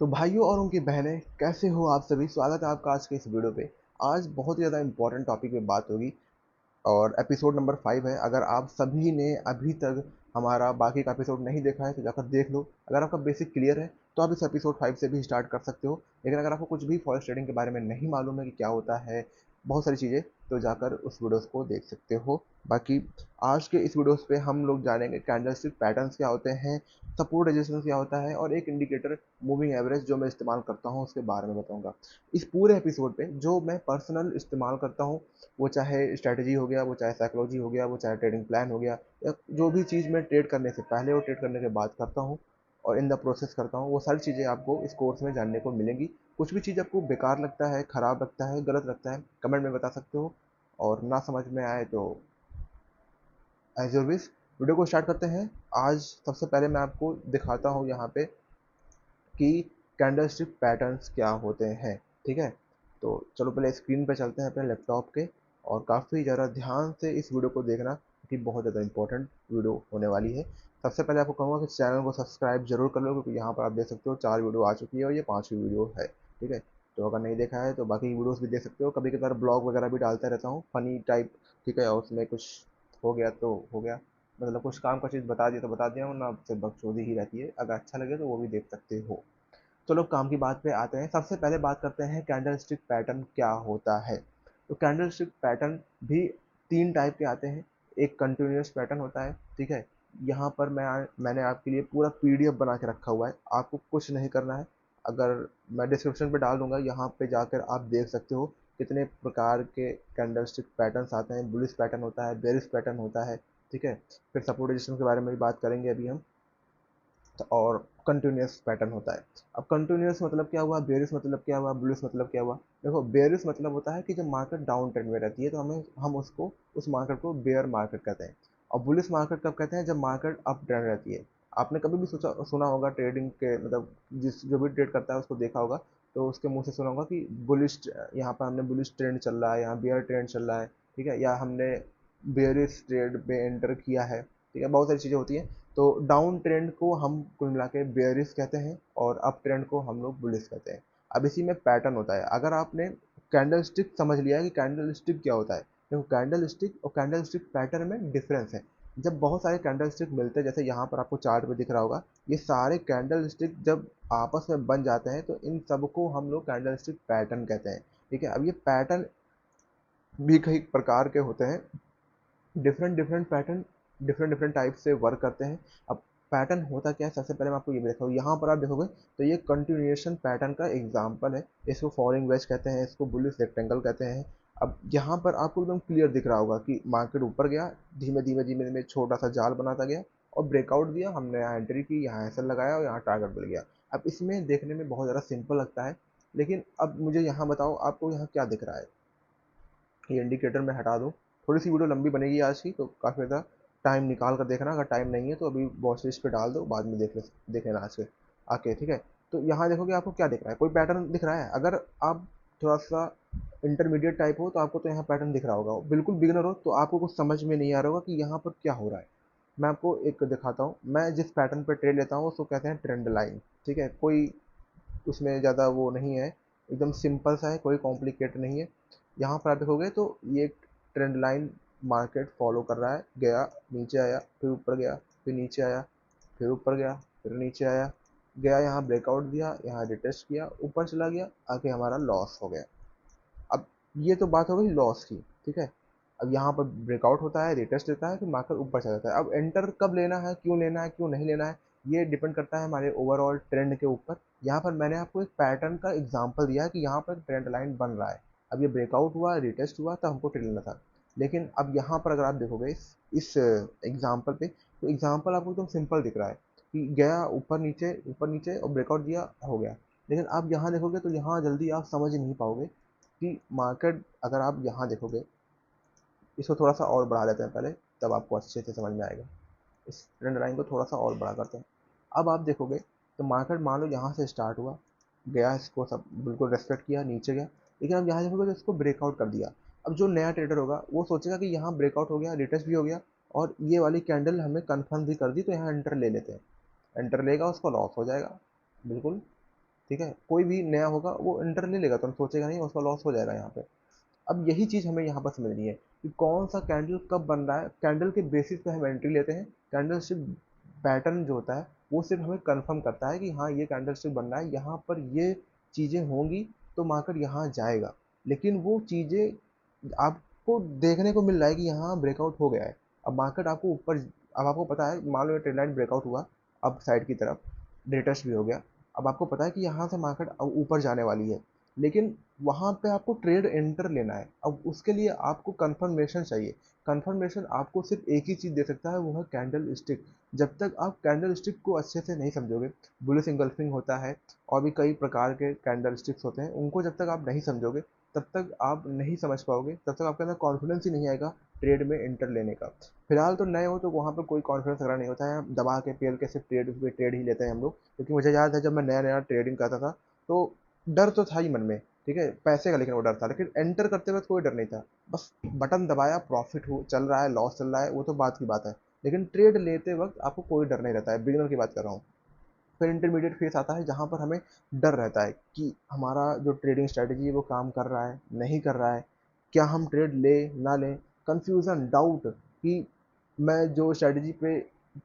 तो भाइयों और उनकी बहनें कैसे हो आप सभी। स्वागत है आपका आज के इस वीडियो पे। आज बहुत ही ज़्यादा इंपॉर्टेंट टॉपिक पे बात होगी और एपिसोड नंबर 5 है। अगर आप सभी ने अभी तक हमारा बाकी का एपिसोड नहीं देखा है तो जाकर देख लो। अगर आपका बेसिक क्लियर है तो आप इस एपिसोड 5 से भी स्टार्ट कर सकते हो। लेकिन अगर आपको कुछ भी फॉरेस्ट ट्रेडिंग के बारे में नहीं मालूम है कि क्या होता है, बहुत सारी चीज़ें, तो जाकर उस वीडियोस को देख सकते हो। बाकी आज के इस वीडियोस पे हम लोग जानेंगे कैंडलस्टिक पैटर्न्स क्या होते हैं, सपोर्ट रेजिस्टेंस क्या होता है, और एक इंडिकेटर मूविंग एवरेज जो मैं इस्तेमाल करता हूँ उसके बारे में बताऊंगा। इस पूरे एपिसोड पे जो मैं पर्सनल इस्तेमाल करता हूँ, वो चाहे स्ट्रैटेजी हो गया, वो चाहे साइकोलॉजी हो गया, वो चाहे ट्रेडिंग प्लान हो गया, या जो भी चीज़ मैं ट्रेड करने से पहले और ट्रेड करने के बाद करता हूँ और इन द प्रोसेस करता हूँ, वो सारी चीज़ें आपको इस कोर्स में जानने को मिलेंगी। कुछ भी चीज़ आपको बेकार लगता है, ख़राब लगता है, गलत लगता है, कमेंट में बता सकते हो। और ना समझ में आए तो एज योर विश। वीडियो को स्टार्ट करते हैं। आज सबसे पहले मैं आपको दिखाता हूँ यहाँ पे कि कैंडलस्टिक पैटर्न्स क्या होते हैं। ठीक है, तो चलो पहले स्क्रीन पे चलते हैं अपने लैपटॉप के, और काफ़ी ज़्यादा ध्यान से इस वीडियो को देखना क्योंकि बहुत ज़्यादा इंपॉर्टेंट वीडियो होने वाली है। सबसे पहले आपको कहूँगा कि चैनल को सब्सक्राइब जरूर कर लो, क्योंकि यहाँ पर आप देख सकते हो 4 वीडियो आ चुकी है और ये 5वीं वीडियो है। ठीक है, तो अगर नहीं देखा है तो बाकी वीडियोस भी देख सकते हो। कभी कभार ब्लॉग वगैरह भी डालता रहता हूँ, फनी टाइप। ठीक है, और उसमें कुछ हो गया तो हो गया, मतलब कुछ काम का चीज़ बता दिया तो बता दिया, वरना आपसे बकचोदी ही रहती है। अगर अच्छा लगे तो वो भी देख सकते हो। चलो काम की बात पे आते हैं। सबसे पहले बात करते हैं कैंडलस्टिक पैटर्न क्या होता है। तो कैंडलस्टिक पैटर्न भी 3 टाइप के आते हैं। एक कंटिन्यूस पैटर्न होता है। ठीक है, यहाँ पर मैंने आपके लिए पूरा पीडीएफ बना के रखा हुआ है, आपको कुछ नहीं करना है। अगर मैं डिस्क्रिप्शन पे डाल दूंगा, यहाँ पे जाकर आप देख सकते हो कितने प्रकार के कैंडलस्टिक पैटर्न्स आते हैं। बुलिश पैटर्न होता है, बेरिश पैटर्न होता है। ठीक है, फिर सपोर्ट रेजिस्टेंस के बारे में भी बात करेंगे अभी हम। और कंटिन्यूस पैटर्न होता है। अब कंटिन्यूस मतलब क्या हुआ, बेरिश मतलब क्या हुआ, बुलिश मतलब क्या हुआ। देखो, बेरिश मतलब होता है कि जब मार्केट डाउन ट्रेंड में रहती है तो हम उसको उस मार्केट को बेयर मार्केट कहते हैं। और बुलिश मार्केट कब कहते हैं, जब मार्केट अप ट्रेंड रहती है। आपने कभी भी सोचा सुना होगा ट्रेडिंग के, मतलब जिस जो भी ट्रेड करता है उसको देखा होगा, तो उसके मुंह से सुना होगा कि बुलिश, यहाँ पर हमने बुलिश ट्रेंड चल रहा है, यहाँ बेयर ट्रेंड चल रहा है। ठीक है, या हमने बेयरिश ट्रेड में एंटर किया है। ठीक है, बहुत सारी चीज़ें होती हैं। तो डाउन ट्रेंड को हम कुल मिला के बेयरिश कहते हैं और अप ट्रेंड को हम लोग बुलिश कहते हैं। अब इसी में पैटर्न होता है। अगर आपने कैंडल स्टिक समझ लिया है कि कैंडल स्टिक क्या होता है, देखो कैंडल स्टिक और कैंडल स्टिक पैटर्न में डिफरेंस है। जब बहुत सारे कैंडल स्टिक मिलते हैं, जैसे यहाँ पर आपको चार्ट पे दिख रहा होगा, ये सारे कैंडल स्टिक जब आपस में बन जाते हैं तो इन सबको हम लोग कैंडल स्टिक पैटर्न कहते हैं। ठीक है, अब ये पैटर्न भी कई प्रकार के होते हैं। Different different pattern different different type से वर्क करते हैं। अब पैटर्न होता क्या है, सबसे पहले मैं आपको ये भी दिखाऊँ। यहाँ पर आप देखोगे तो ये कंटिन्यूएशन पैटर्न का एग्जांपल है। इसको फॉलोइंग वेज कहते हैं, इसको बुलिश रेक्टेंगल कहते हैं। अब यहाँ पर आपको एकदम क्लियर दिख रहा होगा कि मार्केट ऊपर गया, धीमे धीमे धीमे धीमे छोटा सा जाल बनाता गया और ब्रेकआउट दिया, हमने यहाँ एंट्री की, यहाँ ऐसा लगाया और यहाँ टारगेट मिल गया। अब इसमें देखने में बहुत ज़्यादा सिंपल लगता है, लेकिन अब मुझे यहाँ बताओ आपको यहाँ क्या दिख रहा है। ये इंडिकेटर मैं हटा दूँ, थोड़ी सी वीडियो लंबी बनेगी आज की, तो काफ़ी ज़्यादा टाइम निकाल कर देखना। अगर टाइम नहीं है तो अभी वॉच लिस्ट पे डाल दो, बाद में देख लेना आज के आके। ठीक है, तो यहाँ देखोगे आपको क्या दिख रहा है, कोई पैटर्न दिख रहा है। अगर आप थोड़ा सा इंटरमीडिएट टाइप हो तो आपको तो यहाँ पैटर्न दिख रहा होगा। बिल्कुल बिगिनर हो तो आपको कुछ समझ में नहीं आ रहा होगा कि यहाँ पर क्या हो रहा है। मैं आपको एक दिखाता हूँ। मैं जिस पैटर्न पर ट्रेड लेता हूँ उसको कहते हैं ट्रेंड लाइन। ठीक है, कोई उसमें ज़्यादा वो नहीं है, एकदम सिंपल सा है, कोई कॉम्प्लिकेट नहीं है। यहाँ पर आप देखोगे तो ये ट्रेंड लाइन मार्केट फॉलो कर रहा है, गया, नीचे आया, फिर ऊपर गया, फिर नीचे आया, फिर ऊपर गया, फिर नीचे आया, गया, यहाँ ब्रेकआउट दिया, यहाँ रिटेस्ट किया, ऊपर चला गया, आगे हमारा लॉस हो गया। अब ये तो बात हो गई लॉस की। ठीक है, अब यहाँ पर ब्रेकआउट होता है, रिटेस्ट देता है, फिर मार्केट ऊपर चला जाता है। अब एंटर कब लेना है, क्यों नहीं लेना है, ये डिपेंड करता है हमारे ओवरऑल ट्रेंड के ऊपर। यहाँ पर मैंने आपको एक पैटर्न का एग्जांपल दिया है कि यहाँ पर ट्रेंड लाइन बन रहा है। अब ये ब्रेकआउट हुआ, रिटेस्ट हुआ, तब हमको ट्रेड लेना था। लेकिन अब यहाँ पर अगर आप देखोगे इस एग्जाम्पल पे, तो एग्जाम्पल आपको एकदम सिंपल दिख रहा है कि गया ऊपर नीचे और ब्रेकआउट दिया, हो गया। लेकिन आप यहाँ देखोगे तो यहाँ जल्दी आप समझ नहीं पाओगे कि मार्केट, अगर आप यहाँ देखोगे, इसको थोड़ा सा और बढ़ा लेते हैं पहले, तब आपको अच्छे से समझ में आएगा। इस ट्रेंड लाइन को थोड़ा सा और बड़ा करते हैं। अब आप देखोगे तो मार्केट मान लो यहाँ से स्टार्ट हुआ, गया, इसको सब बिल्कुल रेस्पेक्ट किया, नीचे गया। लेकिन अब यहाँ देखोगे तो इसको ब्रेकआउट कर दिया। अब जो नया ट्रेडर होगा वो सोचेगा कि यहाँ ब्रेकआउट हो गया, रिटेस्ट भी हो गया, और ये वाली कैंडल हमें कन्फर्म भी कर दी, तो यहाँ एंटर ले लेते हैं। एंटर लेगा, उसको लॉस हो जाएगा, बिल्कुल। ठीक है, कोई भी नया होगा वो एंटर ले लेगा, तो सोचेगा नहीं, उसका लॉस हो जाएगा यहाँ पे। अब यही चीज़ हमें यहाँ पर समझनी है कि कौन सा कैंडल कब बन रहा है। कैंडल के बेसिस पे हम एंट्री लेते हैं। कैंडल स्टिक पैटर्न जो होता है वो सिर्फ हमें कंफर्म करता है कि हाँ ये कैंडल स्टिक बन रहा है, यहाँ पर ये चीज़ें होंगी तो मार्केट यहाँ जाएगा। लेकिन वो चीज़ें आपको देखने को मिल रहा है कि यहाँ ब्रेकआउट हो गया है। अब मार्केट आपको ऊपर, अब आपको पता है, मान लो ये ट्रेंड लाइन ब्रेकआउट हुआ अब साइड की तरफ, रिटर्स भी हो गया। अब आपको पता है कि यहाँ से मार्केट ऊपर जाने वाली है, लेकिन वहाँ पे आपको ट्रेड एंटर लेना है। अब उसके लिए आपको कंफर्मेशन चाहिए। कंफर्मेशन आपको सिर्फ एक ही चीज़ दे सकता है, वो है कैंडल स्टिक। जब तक आप कैंडल स्टिक को अच्छे से नहीं समझोगे, बुलिश इंगल्फिंग होता है और भी कई प्रकार के कैंडल स्टिक्स होते हैं, उनको जब तक आप नहीं समझोगे तब तक आप नहीं समझ पाओगे, तब तक आपके अंदर कॉन्फिडेंस ही नहीं आएगा ट्रेड में एंटर लेने का। फिलहाल तो नए हो तो वहाँ पर कोई कॉन्फिडेंस वगैरह नहीं होता है, दबा के पेल के सिर्फ ट्रेड ही लेते हैं हम लोग। क्योंकि मुझे याद है जब मैं नया नया ट्रेडिंग करता था तो डर तो था ही मन में, ठीक है, पैसे का, लेकिन वो डर था। लेकिन एंटर करते वक्त कोई डर नहीं था, बस बटन दबाया, प्रॉफिट हो चल रहा है, लॉस चल रहा है, वो तो बात की बात है। लेकिन ट्रेड लेते वक्त आपको कोई डर नहीं रहता है, बिगिनर की बात कर रहा हूँ। फिर इंटरमीडिएट फेस आता है जहाँ पर हमें डर रहता है कि हमारा जो ट्रेडिंग स्ट्रैटेजी है वो काम कर रहा है नहीं कर रहा है, क्या हम ट्रेड ले ना लें, कंफ्यूजन, डाउट कि मैं जो स्ट्रैटेजी पे,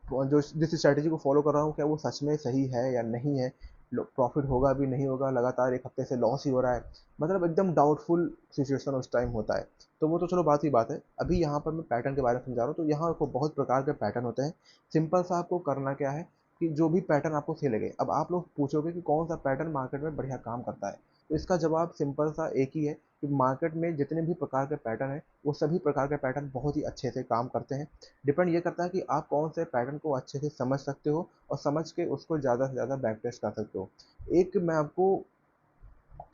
जो जिस स्ट्रैटेजी को फॉलो कर रहा हूँ क्या वो सच में सही है या नहीं है, प्रॉफिट होगा भी नहीं होगा, लगातार एक हफ्ते से लॉस ही हो रहा है, मतलब एकदम डाउटफुल सिचुएशन उस टाइम होता है। तो वो तो चलो बात ही बात है, अभी यहाँ पर मैं पैटर्न के बारे में समझा रहा हूँ। तो यहाँ को बहुत प्रकार के पैटर्न होते हैं। सिंपल सा आपको करना क्या है कि जो भी पैटर्न आपको सही लगे, अब आप लोग पूछोगे कि कौन सा पैटर्न मार्केट में बढ़िया काम करता है, तो इसका जवाब सिंपल सा एक ही है कि मार्केट में जितने भी प्रकार के पैटर्न हैं वो सभी प्रकार के पैटर्न बहुत ही अच्छे से काम करते हैं। डिपेंड ये करता है कि आप कौन से पैटर्न को अच्छे से समझ सकते हो और समझ के उसको ज़्यादा से ज़्यादा बैक टेस्ट कर सकते हो। एक मैं आपको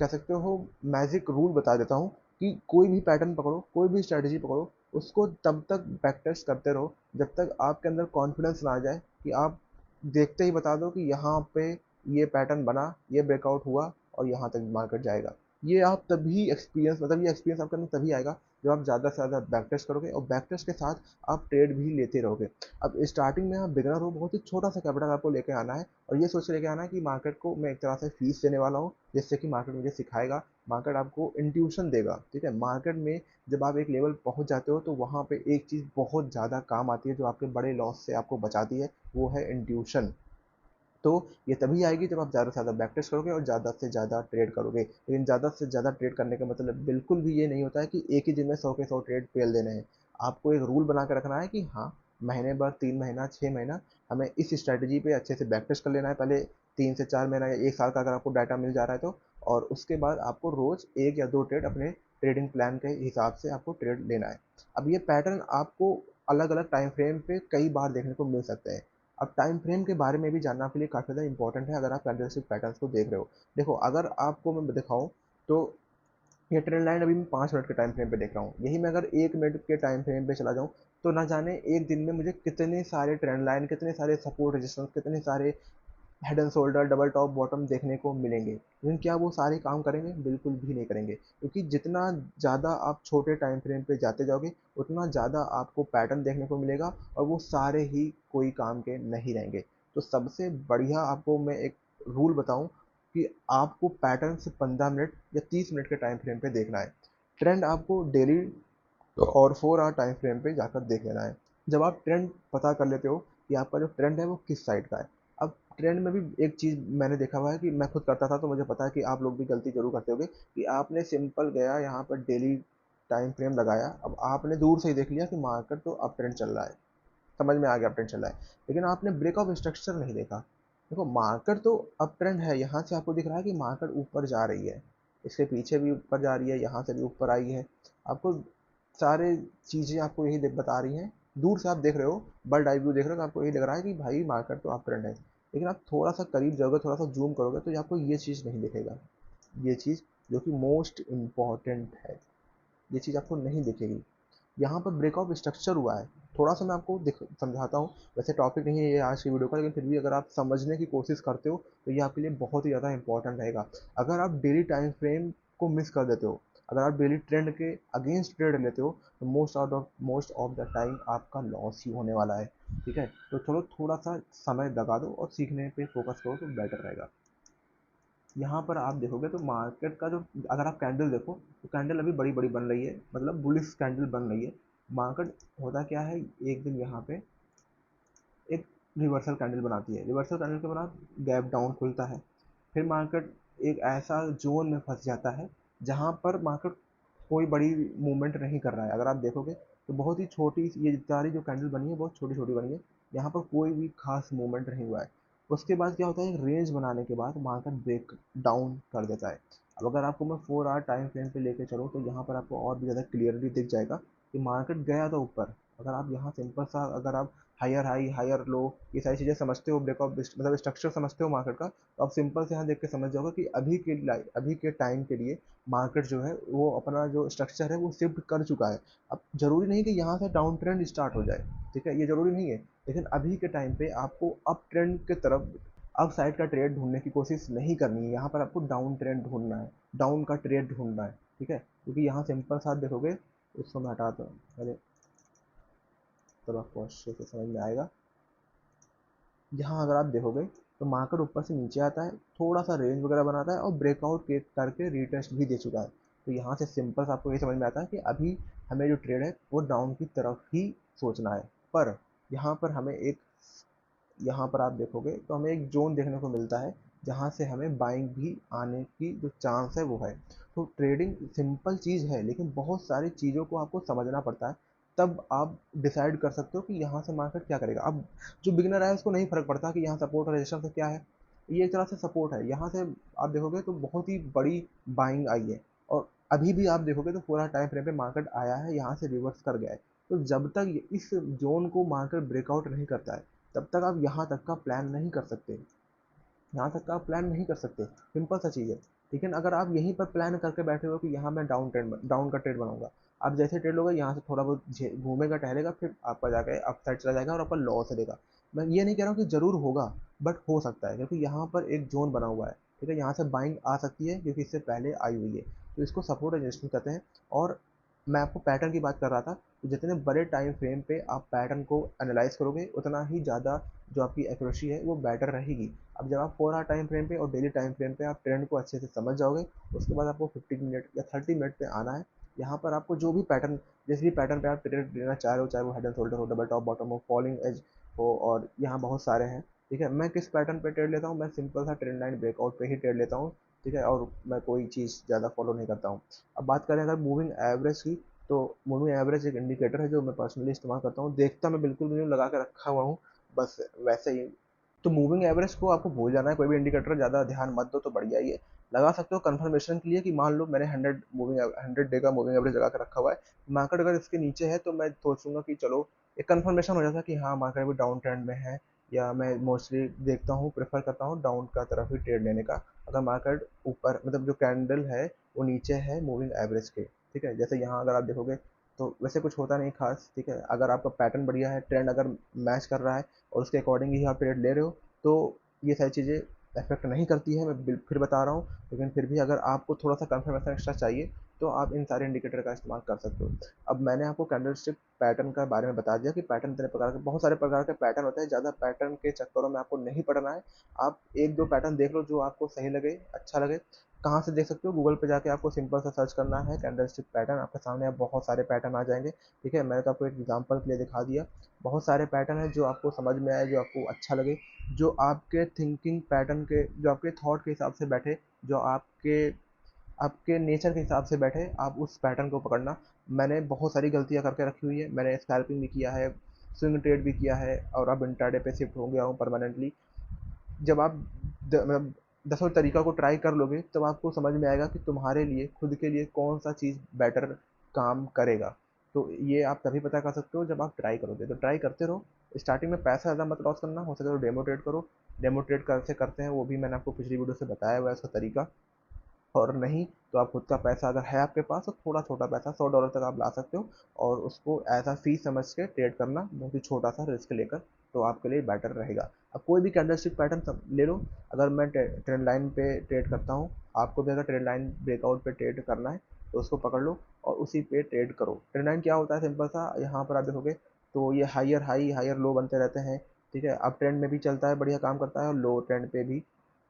कह सकते हो मैजिक रूल बता देता हूँ कि कोई भी पैटर्न पकड़ो, कोई भी स्ट्रैटेजी पकड़ो, उसको तब तक बैक टेस्ट करते रहो जब तक आपके अंदर कॉन्फिडेंस ना आ जाए कि आप देखते ही बता दो कि यहाँ पे ये पैटर्न बना, ये ब्रेकआउट हुआ और यहाँ तक मार्केट जाएगा। ये आप तभी एक्सपीरियंस, मतलब ये एक्सपीरियंस आपके अंदर तभी आएगा जब आप ज़्यादा से ज़्यादा बैक टेस्ट करोगे और बैक टेस्ट के साथ आप ट्रेड भी लेते रहोगे। अब स्टार्टिंग में आप बिगनर हो, बहुत ही छोटा सा कैपिटल आपको लेके आना है और ये सोच के लेके आना है कि मार्केट को मैं एक तरह से फीस देने वाला हूँ, जिससे कि मार्केट मुझे सिखाएगा, मार्केट आपको इंट्यूशन देगा। ठीक है, मार्केट में जब आप एक लेवल पहुंच जाते हो तो वहां पे एक चीज़ बहुत ज़्यादा काम आती है जो आपके बड़े लॉस से आपको बचाती है, वो है इंट्यूशन। तो ये तभी आएगी जब आप ज़्यादा से ज़्यादा बैक टेस्ट करोगे और ज़्यादा से ज़्यादा ट्रेड करोगे। लेकिन ज़्यादा से ज़्यादा ट्रेड करने का मतलब बिल्कुल भी ये नहीं होता है कि एक ही दिन में 100 के 100 ट्रेड फेल देने हैं। आपको एक रूल बना के रखना है कि हाँ, महीने भर, 3 महीना, 6 महीना हमें इस स्ट्रैटेजी पे अच्छे से बैक टेस्ट कर लेना है पहले। 3 से 4 महीना या 1 साल का अगर आपको डाटा मिल जा रहा है तो, और उसके बाद आपको रोज़ 1 या 2 ट्रेड अपने ट्रेडिंग प्लान के हिसाब से आपको ट्रेड लेना है। अब ये पैटर्न आपको अलग अलग टाइम फ्रेम पे कई बार देखने को मिल सकते हैं। अब टाइम फ्रेम के बारे में भी जानना आपके लिए काफ़ी ज़्यादा इंपॉर्टेंट है अगर आप कैंडलस्टिक पैटर्न्स को देख रहे हो। देखो, अगर आपको मैं दिखाऊं तो ये ट्रेंड लाइन अभी मैं 5 मिनट के टाइम फ्रेम पे देख रहा हूँ, यही मैं अगर 1 मिनट के टाइम फ्रेम पे चला जाऊँ तो ना जाने एक दिन में मुझे कितने सारे ट्रेंड लाइन, कितने सारे सपोर्ट रेजिस्टेंस, कितने सारे head and shoulder, double top, bottom देखने को मिलेंगे। लेकिन क्या वो सारे काम करेंगे? बिल्कुल भी नहीं करेंगे, क्योंकि जितना ज़्यादा आप छोटे टाइम फ्रेम पे जाते जाओगे उतना ज़्यादा आपको पैटर्न देखने को मिलेगा और वो सारे ही कोई काम के नहीं रहेंगे। तो सबसे बढ़िया आपको मैं एक रूल बताऊं कि आपको पैटर्न से 15 मिनट या 30 मिनट के टाइम फ्रेम पे देखना है। ट्रेंड आपको डेली और 4 आवर टाइम फ्रेम पे जाकर देख लेना है। जब आप ट्रेंड पता कर लेते हो कि आपका जो ट्रेंड है वो किस साइड का है। अब ट्रेंड में भी एक चीज़ मैंने देखा हुआ है कि मैं खुद करता था तो मुझे पता है कि आप लोग भी गलती जरूर करते होगे कि आपने सिंपल गया यहाँ पर डेली टाइम फ्रेम लगाया, अब आपने दूर से ही देख लिया कि मार्केट तो अप ट्रेंड चल रहा है, समझ में आ गया अप ट्रेंड चल रहा है, लेकिन आपने ब्रेक ऑफ स्ट्रक्चर नहीं देखा। देखो, मार्केट तो अप ट्रेंड है, यहाँ से आपको दिख रहा है कि मार्केट ऊपर जा रही है, इसके पीछे भी ऊपर जा रही है, यहाँ से भी ऊपर आई है। आपको सारे चीज़ें आपको यही बता रही हैं। दूर से आप देख रहे हो, बर्ड आई व्यू देख रहे हो, तो आपको यही लग रहा है कि भाई मार्केट तो अप ट्रेंड है। लेकिन आप थोड़ा सा करीब जाओगे, थोड़ा सा जूम करोगे तो आपको ये चीज़ नहीं दिखेगा। ये चीज़ जो कि मोस्ट इम्पॉर्टेंट है, ये चीज़ आपको नहीं दिखेगी। यहाँ पर ब्रेक ऑफ स्ट्रक्चर हुआ है, थोड़ा सा मैं आपको समझाता हूँ। वैसे टॉपिक नहीं है ये आज की वीडियो का, लेकिन फिर भी अगर आप समझने की कोशिश करते हो तो ये आपके लिए बहुत ही ज़्यादा इंपॉर्टेंट रहेगा। अगर आप डेली टाइम फ्रेम को मिस कर देते हो, अगर आप डेली ट्रेंड के अगेंस्ट ट्रेड लेते हो तो मोस्ट ऑफ द टाइम आपका लॉस ही होने वाला है। ठीक है, तो चलो थोड़ा सा समय लगा दो और सीखने पे फोकस करो तो बेटर रहेगा। यहाँ पर आप देखोगे तो मार्केट का जो, अगर आप कैंडल देखो तो कैंडल अभी बड़ी बड़ी बन रही है, मतलब बुलिश कैंडल बन रही है। मार्केट होता क्या है, एक दिन यहाँ पे एक रिवर्सल कैंडल बनाती है, रिवर्सल कैंडल के बाद गैप डाउन खुलता है, फिर मार्केट एक ऐसा जोन में फंस जाता है जहाँ पर मार्केट कोई बड़ी मूवमेंट नहीं कर रहा है। अगर आप देखोगे तो बहुत ही छोटी, ये सारी जो कैंडल बनी है बहुत छोटी छोटी बनी है, यहाँ पर कोई भी खास मूवमेंट नहीं हुआ है। उसके बाद क्या होता है, एक रेंज बनाने के बाद मार्केट ब्रेक डाउन कर देता है। अब अगर आपको मैं 4 आवर टाइम फ्रेम पे लेके चलूँ तो यहाँ पर आपको और भी ज़्यादा क्लियरली दिख जाएगा कि मार्केट गया तो ऊपर। अगर आप यहाँ सिंपल सा, अगर आप हायर हाई हायर लो ये सारी चीज़ें समझते हो, ब्रेकआउट मतलब स्ट्रक्चर समझते हो मार्केट का, तो आप सिंपल से यहाँ देख के समझ जाओगे कि अभी के टाइम के लिए मार्केट जो है वो अपना जो स्ट्रक्चर है वो शिफ्ट कर चुका है। अब जरूरी नहीं कि यहाँ से डाउन ट्रेंड स्टार्ट हो जाए, ठीक है, ये जरूरी नहीं है, लेकिन अभी के टाइम पे आपको अप ट्रेंड की तरफ, अप साइड का ट्रेड ढूंढने की कोशिश नहीं करनी है, यहाँ पर आपको डाउन ट्रेंड ढूंढना है, डाउन का ट्रेड ढूंढना है, ठीक है, क्योंकि यहाँ सिंपल साथ देखोगे, उसको मैं हटाता हूँ पहले, तब आपको अच्छे से समझ में आएगा। यहाँ अगर आप देखोगे तो मार्केट ऊपर से नीचे आता है, थोड़ा सा रेंज वगैरह बनाता है और ब्रेकआउट के करके रीटेस्ट भी दे चुका है। तो यहाँ से सिंपल सा आपको ये समझ में आता है कि अभी हमें जो ट्रेड है वो डाउन की तरफ ही सोचना है। पर यहाँ पर हमें एक, यहाँ पर आप देखोगे तो हमें एक जोन देखने को मिलता है जहाँ से हमें बाइंग भी आने की जो चांस है वो है। तो ट्रेडिंग सिंपल चीज़ है, लेकिन बहुत सारी चीज़ों को आपको समझना पड़ता है, तब आप डिसाइड कर सकते हो कि यहाँ से मार्केट क्या करेगा। अब जो बिगनर है उसको नहीं फर्क पड़ता कि यहाँ सपोर्ट और रेजिस्टेंस क्या है, ये एक तरह से सपोर्ट है, यहाँ से आप देखोगे तो बहुत ही बड़ी बाइंग आई है, और अभी भी आप देखोगे तो पूरा टाइम फ्रेम पे मार्केट आया है, यहाँ से रिवर्स कर गया है। तो जब तक इस जोन को मार्केट ब्रेकआउट नहीं करता है तब तक आप यहाँ तक का प्लान नहीं कर सकते, यहाँ तक का आप प्लान नहीं कर सकते, सिंपल सा चीज़ है। लेकिन अगर आप यहीं पर प्लान करके बैठे हो कि यहाँ मैं डाउन का ट्रेड बनाऊंगा, आप जैसे ट्रेड लोगे यहाँ से थोड़ा बहुत घूमेगा टहलेगा, फिर आपका जाके अप साइड चला जाएगा और आपका लॉस देगा। मैं ये नहीं कह रहा हूँ कि जरूर होगा, बट हो सकता है, क्योंकि यहाँ पर एक जोन बना हुआ है, ठीक है, यहाँ से बाइंग आ सकती है क्योंकि इससे पहले आई हुई है, तो इसको सपोर्ट एडजस्टमेंट कहते हैं। और मैं आपको पैटर्न की बात कर रहा था, तो जितने बड़े टाइम फ्रेम पे आप पैटर्न को एनालाइज करोगे उतना ही ज़्यादा जो आपकी एक्यूरेसी है वो बेटर रहेगी। अब जब आप 4 आवर टाइम फ्रेम पे और डेली टाइम फ्रेम पे आप ट्रेंड को अच्छे से समझ जाओगे, उसके बाद आपको 15 मिनट या 30 मिनट पे आना है। यहाँ पर आपको जो भी पैटर्न, जिस भी पैटर्न पे आप ट्रेड लेना चाह रहे हो, चाहे वो हेड एंड शोल्डर हो, डबल टॉप बॉटम हो, फॉलिंग एज हो, और यहाँ बहुत सारे हैं, ठीक है, मैं किस पैटर्न पे ट्रेड लेता हूँ, मैं सिंपल सा ट्रेंड लाइन ब्रेकआउट पे ही ट्रेड लेता हूँ, ठीक है, और मैं कोई चीज़ ज़्यादा फॉलो नहीं करता हूँ। अब बात करें अगर मूविंग एवरेज की, तो मूविंग एवरेज एक इंडिकेटर है जो मैं पर्सनली इस्तेमाल करता हूँ, देखता मैं बिल्कुल भी नहीं लगा के रखा हुआ हूँ, बस वैसे ही। तो मूविंग एवरेज को आपको भूल जाना है, कोई भी इंडिकेटर ज़्यादा ध्यान मत दो तो बढ़िया ही है। लगा सकते हो कंफर्मेशन के लिए कि मान लो मैंने 100 डे का मूविंग एवरेज लगा के रखा हुआ है, मार्केट अगर इसके नीचे है तो मैं सोचूंगा कि चलो, एक कंफर्मेशन हो जाता है कि हाँ मार्केट अभी डाउन ट्रेंड में है, या मैं मोस्टली देखता हूँ, प्रेफर करता हूँ डाउन का तरफ ही ट्रेड लेने का। अगर मार्केट ऊपर, मतलब जो कैंडल है वो नीचे है मूविंग एवरेज के, ठीक है, जैसे यहाँ अगर आप देखोगे तो वैसे कुछ होता नहीं खास, ठीक है, अगर आपका पैटर्न बढ़िया है, ट्रेंड अगर मैच कर रहा है और उसके अकॉर्डिंग ही आप ट्रेड ले रहे हो, तो ये सारी चीज़ें अफेक्ट नहीं करती है, मैं फिर बता रहा हूँ। लेकिन फिर भी अगर आपको थोड़ा सा कंफर्मेशन एक्स्ट्रा चाहिए तो आप इन सारे इंडिकेटर का इस्तेमाल कर सकते हो। अब मैंने आपको कैंडलस्टिक पैटर्न के बारे में बता दिया कि पैटर्न इतने प्रकार के, बहुत सारे प्रकार के पैटर्न होते हैं, ज़्यादा पैटर्न के चक्करों में आपको नहीं पड़ना है। आप एक दो पैटर्न देख लो जो आपको सही लगे, अच्छा लगे। कहाँ से देख सकते हो, गूगल पे जाके आपको सिंपल सा सर्च करना है कैंडलस्टिक पैटर्न, आपके सामने आप बहुत सारे पैटर्न आ जाएंगे, ठीक है, मैंने तो आपको एक एग्जांपल के लिए दिखा दिया। बहुत सारे पैटर्न है, जो आपको समझ में आए, जो आपको अच्छा लगे, जो आपके थिंकिंग पैटर्न के, जो आपके थॉट के हिसाब से बैठे, जो आपके आपके नेचर के हिसाब से बैठे, आप उस पैटर्न को पकड़ना। मैंने बहुत सारी गलतियां करके रखी हुई है, मैंने स्कैल्पिंग भी किया है, स्विंग ट्रेड भी किया है, और अब इंट्राडे पे शिफ्ट हो गया हूँ परमानेंटली। जब आप मतलब दसों तरीका को ट्राई कर लोगे तब आपको समझ में आएगा कि तुम्हारे लिए, खुद के लिए कौन सा चीज़ बेटर काम करेगा। तो ये आप तभी पता कर सकते हो जब आप ट्राई करोगे, तो ट्राई करते रहो। स्टार्टिंग में पैसा ज़्यादा मत लॉस करना, हो सके तो डेमो ट्रेड करो। डेमो ट्रेड कैसे करते हैं वो भी मैंने आपको पिछली वीडियो से बताया हुआ है उसका तरीका। और नहीं तो आप खुद का पैसा अगर है आपके पास तो थोड़ा छोटा पैसा, $100 तक आप ला सकते हो, और उसको एज अ फी समझ के ट्रेड करना, बहुत ही छोटा सा रिस्क लेकर, तो आपके लिए बेटर रहेगा। अब कोई भी कैंडलस्टिक पैटर्न ले लो, अगर मैं ट्रेंड लाइन पे ट्रेड करता हूँ, आपको भी अगर ट्रेंड लाइन ब्रेकआउट पे ट्रेड करना है तो उसको पकड़ लो और उसी पे ट्रेड करो। ट्रेंड लाइन क्या होता है, सिंपल सा, यहाँ पर आप देखोगे तो ये हाइयर हाई हाइयर लो बनते रहते हैं, ठीक है, अप ट्रेंड में भी चलता है, बढ़िया काम करता है, और लो ट्रेंड पे भी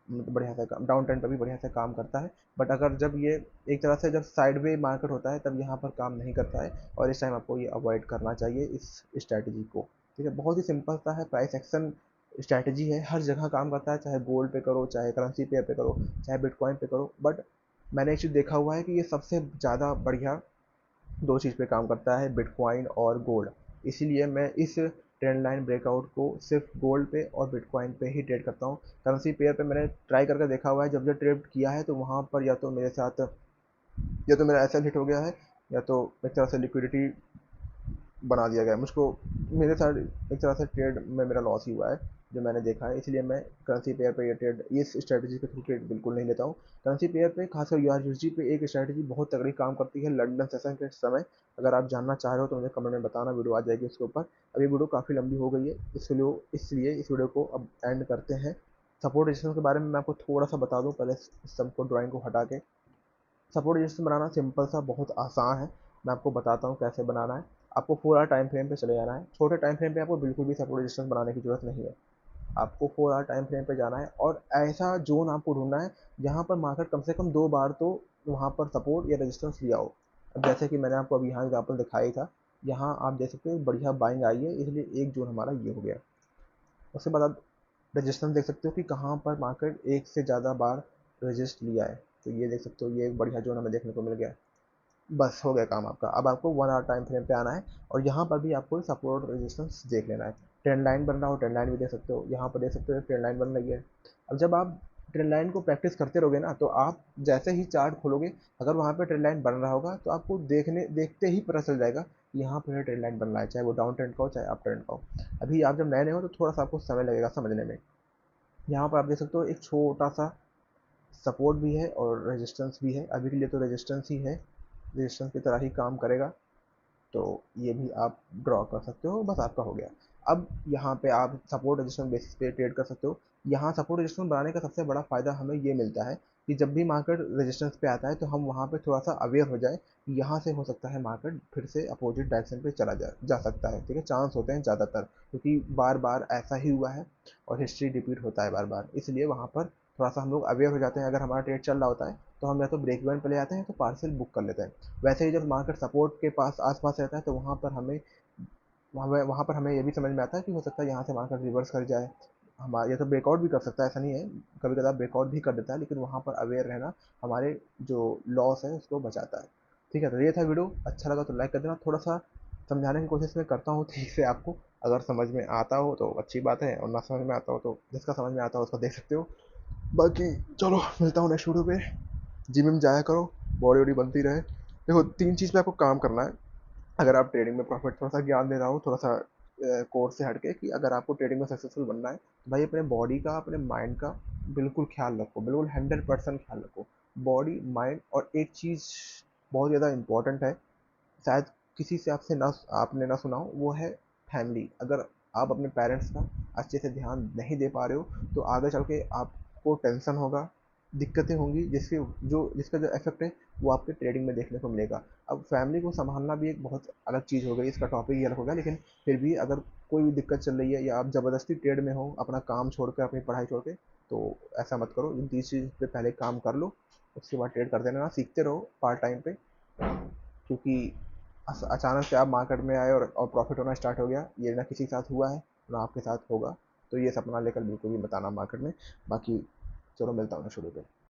मतलब बढ़िया से डाउन ट्रेंड पर भी बढ़िया से काम करता है। बट अगर जब ये एक तरह से जब साइडवे मार्केट होता है तब यहाँ पर काम नहीं करता है, और इस टाइम आपको ये अवॉइड करना चाहिए इस स्ट्रैटेजी को। ठीक है, बहुत ही सिंपल सा है, प्राइस एक्शन स्ट्रैटेजी है, हर जगह काम करता है, चाहे गोल्ड पे करो, चाहे करेंसी पेयर पे करो, चाहे बिटकॉइन पे करो। बट मैंने एक चीज़ देखा हुआ है कि ये सबसे ज़्यादा बढ़िया दो चीज़ पे काम करता है, बिटकॉइन और गोल्ड। इसीलिए मैं इस ट्रेंड लाइन ब्रेकआउट को सिर्फ गोल्ड पे और बिटकॉइन पे ही ट्रेड करता हूँ। करेंसी पेयर पे मैंने ट्राई करके देखा हुआ है, जब जब ट्रेड किया है तो वहाँ पर या तो मेरे साथ या तो मेरा एसएल हिट हो गया है, या तो एक तरह से लिक्विडिटी बना दिया गया है मुझको। मेरे साथ एक तरह से ट्रेड में मेरा लॉस ही हुआ है जो मैंने देखा है। इसलिए मैं करेंसी पेयर पे ये ट्रेड इस स्ट्रेटजी के थ्रू ट्रेड बिल्कुल नहीं लेता हूँ। करेंसी पेयर पे खासकर यूआरयूएसडी पे एक स्ट्रेटजी बहुत तगड़ी काम करती है लंदन सेशन के समय। अगर आप जानना चाह रहे हो तो मुझे कमेंट में बताना, वीडियो आ जाएगी उसके ऊपर। अभी वीडियो काफ़ी लंबी हो गई है, इसलिए इस वीडियो को अब एंड करते हैं। सपोर्ट रेजिस्टेंस के बारे में मैं आपको थोड़ा सा बता दूं पहले, सबको ड्राइंग को हटा के। सपोर्ट रजिस्टर बनाना सिंपल सा बहुत आसान है, मैं आपको बताता हूँ कैसे बनाना है। आपको 4 आवर टाइम फ्रेम पे चले जाना है। छोटे टाइम फ्रेम पे आपको बिल्कुल भी सपोर्ट रजिस्टेंस बनाने की जरूरत नहीं है। आपको 4 आवर टाइम फ्रेम पे जाना है और ऐसा जोन आपको ढूंढना है जहाँ पर मार्केट कम से कम 2 बार तो वहाँ पर सपोर्ट या रेजिस्टेंस लिया हो। अब जैसे कि मैंने आपको अभी यहाँ एग्जाम्पल दिखाया था, यहाँ आप देख सकते हो बढ़िया बाइंग आई है, इसलिए एक जोन हमारा ये हो गया। उसके बाद आप रजिस्टेंस देख सकते हो कि कहाँ पर मार्केट एक से ज़्यादा बार रजिस्ट लिया है। तो ये देख सकते हो, ये एक बढ़िया जोन हमें देखने को मिल गया। बस हो गया काम आपका। अब आपको 1 आवर टाइम फ्रेम पे आना है और यहाँ पर भी आपको सपोर्ट रेजिस्टेंस देख लेना है। ट्रेंड लाइन बन रहा हो, ट्रेंड लाइन भी देख सकते हो, यहाँ पर देख सकते हो ट्रेंड लाइन बन रही है। अब जब आप ट्रेंड लाइन को प्रैक्टिस करते रहोगे ना, तो आप जैसे ही चार्ट खोलोगे, अगर वहाँ पे ट्रेंड लाइन बन रहा होगा तो आपको देखते ही पता चल जाएगा कि यहाँ पर ट्रेंड लाइन बन रहा है, चाहे वो डाउन ट्रेंड का हो चाहे अप ट्रेंड का हो। अभी आप जब नए नए हो तो थोड़ा सा आपको समय लगेगा समझने में। यहाँ पर आप देख सकते हो एक छोटा सा सपोर्ट भी है और रेजिस्टेंस भी है। अभी के लिए तो रेजिस्टेंस ही है, रेजिस्टेंस की तरह ही काम करेगा। तो ये भी आप ड्रॉ कर सकते हो, बस आपका हो गया। अब यहाँ पे आप सपोर्ट रेजिस्टेंस बेसिस पे ट्रेड कर सकते हो। यहाँ सपोर्ट रेजिस्टेंस बनाने का सबसे बड़ा फायदा हमें ये मिलता है कि जब भी मार्केट रेजिस्टेंस पे आता है तो हम वहाँ पे थोड़ा सा अवेयर हो जाए कि यहाँ से हो सकता है मार्केट फिर से अपोजिट डायरेक्शन पे चला जा सकता है। ठीक है, चांस होते हैं ज़्यादातर, क्योंकि बार बार ऐसा ही हुआ है और हिस्ट्री रिपीट होता है बार बार, इसलिए वहाँ पर थोड़ा सा हम लोग अवेयर हो जाते हैं। अगर हमारा ट्रेड चल रहा होता है तो हम या तो ब्रेक इवन पे ले आते हैं तो पार्सल बुक कर लेते हैं। वैसे ही जब मार्केट सपोर्ट के पास आसपास रहता है तो वहाँ पर हमें ये भी समझ में आता है कि हो सकता है यहाँ से मार्केट रिवर्स कर जाए, हमारा या तो ब्रेकआउट भी कर सकता है, ऐसा नहीं है, कभी कभार ब्रेकआउट भी कर देता है, लेकिन वहाँ पर अवेयर रहना हमारे जो लॉस है उसको बचाता है। ठीक है, तो ये था वीडियो। अच्छा लगा तो लाइक कर देना। थोड़ा सा समझाने की कोशिश मैं करता हूँ ठीक से आपको, अगर समझ में आता हो तो अच्छी बात है, और ना समझ में आता हो तो जिसका समझ में आता हो उसको देख सकते हो। बाकी चलो, मिलता हूँ नेक्स्ट वीडियो पे। जिम में जाया करो, बॉडी वॉडी बनती रहे। देखो, 3 चीज़ पे आपको काम करना है अगर आप ट्रेडिंग में प्रॉफिट। थोड़ा सा ज्ञान दे रहा हूँ, थोड़ा सा कोर्स से हटके, कि अगर आपको ट्रेडिंग में सक्सेसफुल बनना है तो भाई अपने बॉडी का, अपने माइंड का बिल्कुल ख्याल रखो, बिल्कुल 100% ख्याल रखो। बॉडी, माइंड, और एक चीज़ बहुत ज़्यादा इंपॉर्टेंट है, शायद किसी से आपने ना सुना हो, वो है फैमिली। अगर आप अपने पेरेंट्स का अच्छे से ध्यान नहीं दे पा रहे हो तो आगे चल के आपको टेंशन होगा, दिक्कतें होंगी, जिसका जो इफेक्ट है वो आपके ट्रेडिंग में देखने को मिलेगा। अब फैमिली को संभालना भी एक बहुत अलग चीज़ हो गई, इसका टॉपिक ही अलग हो गया, लेकिन फिर भी अगर कोई भी दिक्कत चल रही है या आप ज़बरदस्ती ट्रेड में हो, अपना काम छोड़ कर, अपनी पढ़ाई छोड़ के, तो ऐसा मत करो। इन 3 चीज़ पे पहले काम कर लो, उसके बाद ट्रेड कर देना। सीखते रहो पार्ट टाइम पे, क्योंकि अचानक से आप मार्केट में आए और प्रॉफिट होना स्टार्ट हो गया, ये ना किसी के साथ हुआ है ना आपके साथ होगा। तो ये सपना लेकर बिल्कुल भी मत आना मार्केट में। बाकी चलो, मिलता हूँ शुरू पे।